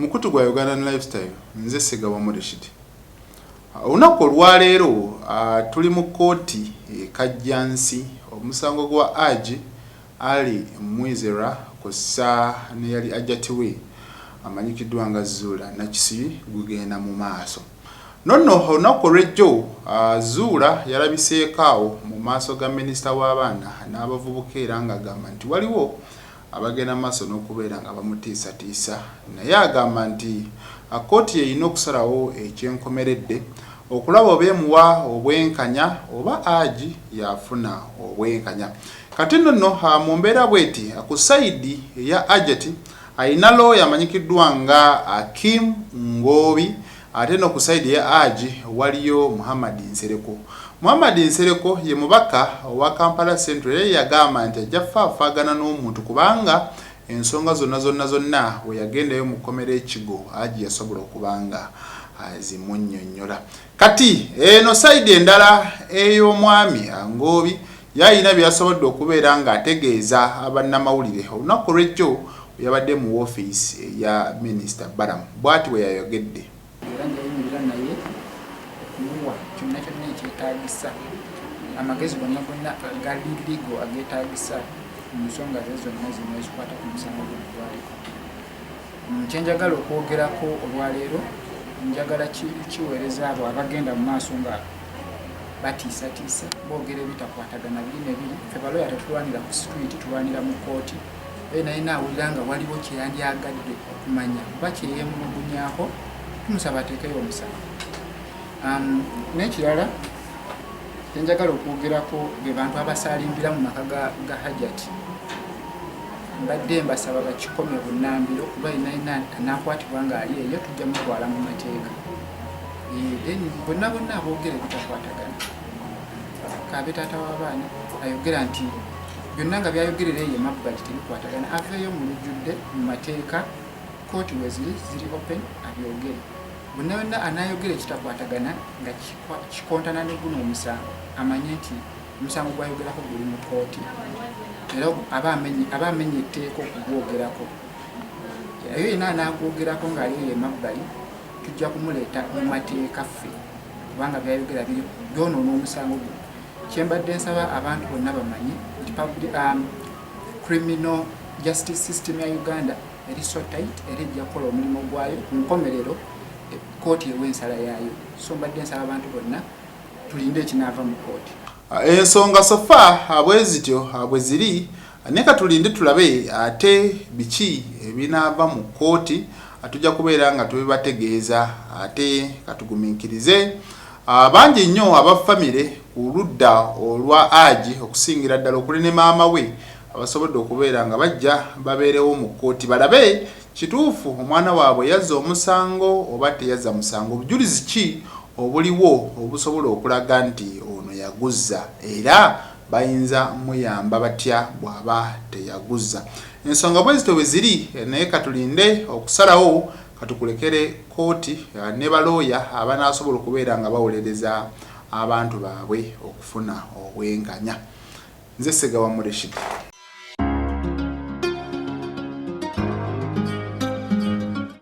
Mukutu gwa Uganda Lifestyle nze Segawa Rashid. Olunaku olwaleero tuli mu kkooti Kajjansi omusango gwa Hajj Mwizera kossa ne yali ajjatiwe amanyikiddwa nga Zuula nakisi gugenda mu maaso. Nonno olunaku olw'ejjo Zuula yalabiseekaawo mu maaso ga minisita w'abaana n'abavubuka era nga agamba nti waliwo abagenda maaso n'okubeera nga bamutiisatiisa naye agamba nti kkooti erina okusalawo ekyenkomeredde okulaba oba emuwa obwenkanya oba Hajj yafuna obwenkanya. Kati nno mu mbeera bweti ku sayidi eya Hajj ayina looya amanyikiddwa nga Kim Ngobi ate no ku sayidi ya Hajj waliyo Muhammad Nsereko. Muhammad Nsereko ye mubaka wa Kampala Central yagamba nti ajja faafagana n'omuntu kubanga ensonga zonna we yagendayo mu kkomera ekigo Hajj yasobola okubanga zimunnyonnyola. Kati eno sayidi endala ey'omwami Ngobi yayina byasobodde okubeera nga ategeeza abannamawulire olunaku lw'ejjo yabadde mu woofiisi ya minisita Balamu bw'ati we yayogedde. Amagezi gonna gali ligo ageetaagisa mu nsonga zonna zino ezikwata ku musango gw'eggwaliko. Kyenjagala okwogerako olwaleero njagala kiweereza abo abagenda mu maaso nga batiisatiisa boogera ebitakwatagana biri ne biri. Ffe balooya tetulwanira ku street, tulwanira mu kkooti. Naye naawulira nga waliwo kye yandyagadde okumanya oba kye yeemulugunyaako tumusaba ateekeyo omusango. N'ekirala kyenjagala okwogerako be bantu abasaalimbira mu maka ga Hajj. Mbadde mbasaba bakikomye bunnambiro kuba inaina anaakwatibwa nga ali eyo tujja mutwala mu mateeka. Bonna aboogera ebitakwatagana. Kaabe taata w'abaana ayogera nti byonna nga byayogerera eyo emabbali tebikwatagana aveeyo mu lujjudde mu mateeka kkooti we ziri open abyogere. Bonna anaayogera ekitakwatagana nga kikontana ne guno omusango amanye nti omusango gwayogerako guli mu kkooti era aba amenye etteeka okugwogerako. Eyo yenna anaagwogerako ng'ali eyo emabbali tujja kumuleeta mu mateeka ffe kubanga byayogera byonoona omusango guno. Kyembadde nsaba abantu bonna bamanye nti criminal justice system ya Uganda eri so tight era ejja kukola omulimu gwayo ku nkomerero kkooti ewa ensala yaayo. So mbadde nsaba abantu bonna tulinde ekinaava mu kkooti. Ensonga sofa bwe zityo bwe ziri ne katulinde tulabe ate biki ebinaava mu kkooti atujja kubeera nga tubibategeeza ate katugumiikirize bangi nnyo abafamire ku ludda olwa Hajj okusingira ddala okuli ne maama we abasobodde okubeera nga bajja babeerewo mu kkooti balabe kituufu omwana waabwe yazza omusango oba teyazza musango, obujulizi ki obuliwo obusobola okulaga nti ono yaguzza era bayinza muyamba batya bw'aba teyaguzza. Ensonga bwe zito bwe ziri naye katulinde okusalawo katukulekere kkooti ne balooya abanaasobola okubeera nga bawolereza abantu baabwe okufuna obwenkanya. Nze Segawa Rashid.